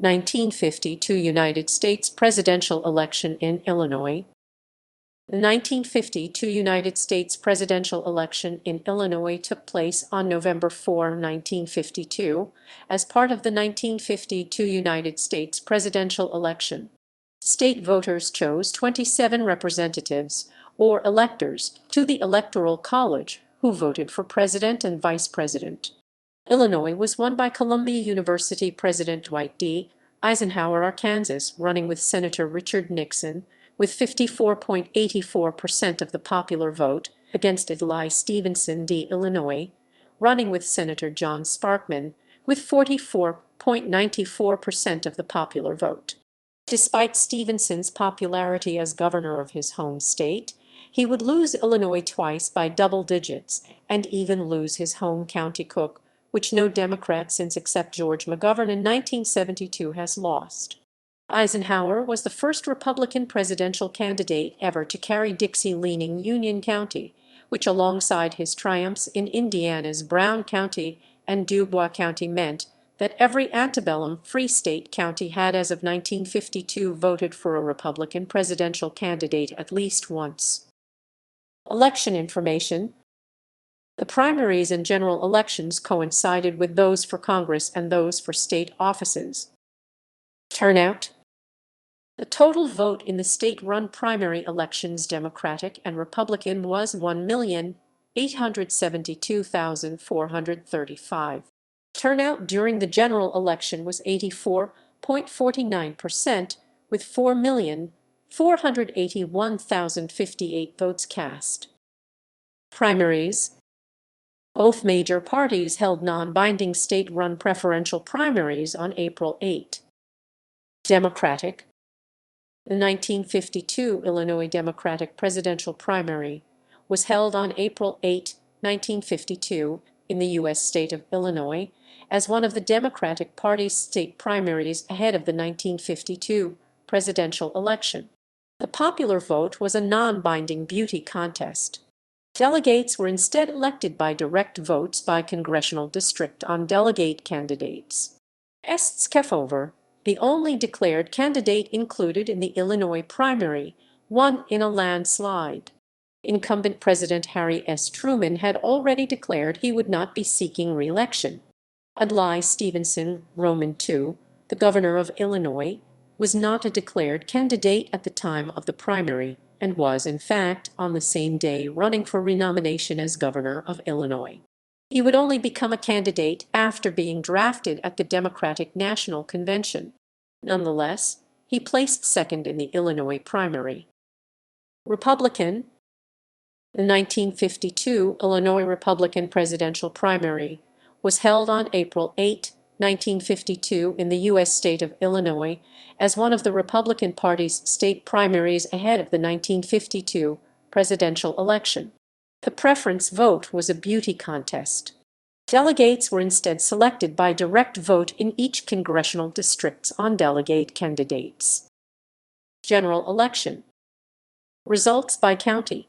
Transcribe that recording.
1952 United States presidential election in Illinois. The 1952 United States presidential election in Illinois took place on November 4, 1952, as part of the 1952 United States presidential election. State voters chose 27 representatives, or electors, to the Electoral College, who voted for president and vice president. Illinois was won by Columbia University President Dwight D. Eisenhower, Arkansas, running with Senator Richard Nixon, with 54.84% of the popular vote, against Adlai Stevenson D. Illinois, running with Senator John Sparkman, with 44.94% of the popular vote. Despite Stevenson's popularity as governor of his home state, he would lose Illinois twice by double digits, and even lose his home county Cook, which no Democrat since except George McGovern in 1972 has lost. Eisenhower was the first Republican presidential candidate ever to carry Dixie-leaning Union County, which alongside his triumphs in Indiana's Brown County and Dubois County meant that every antebellum Free State county had as of 1952 voted for a Republican presidential candidate at least once. Election information. The primaries and general elections coincided with those for Congress and those for state offices. Turnout. The total vote in the state-run primary elections, Democratic and Republican, was 1,872,435. Turnout during the general election was 84.49%, with 4,481,058 votes cast. Primaries. Both major parties held non-binding state-run preferential primaries on April 8. Democratic. The 1952 Illinois Democratic presidential primary was held on April 8, 1952, in the U.S. state of Illinois, as one of the Democratic Party's state primaries ahead of the 1952 presidential election. The popular vote was a non-binding beauty contest. Delegates were instead elected by direct votes by congressional district on delegate candidates. Kefauver, the only declared candidate included in the Illinois primary, won in a landslide. Incumbent President Harry S. Truman had already declared he would not be seeking re-election. Adlai Stevenson, Roman II, the governor of Illinois, was not a declared candidate at the time of the primary, and was, in fact, on the same day running for renomination as governor of Illinois. He would only become a candidate after being drafted at the Democratic National Convention. Nonetheless, he placed second in the Illinois primary. Republican. The 1952 Illinois Republican presidential primary was held on April 8, 1952, in the U.S. state of Illinois, as one of the Republican Party's state primaries ahead of the 1952 presidential election. The preference vote was a beauty contest. Delegates were instead selected by direct vote in each congressional districts on delegate candidates. General election. Results by county.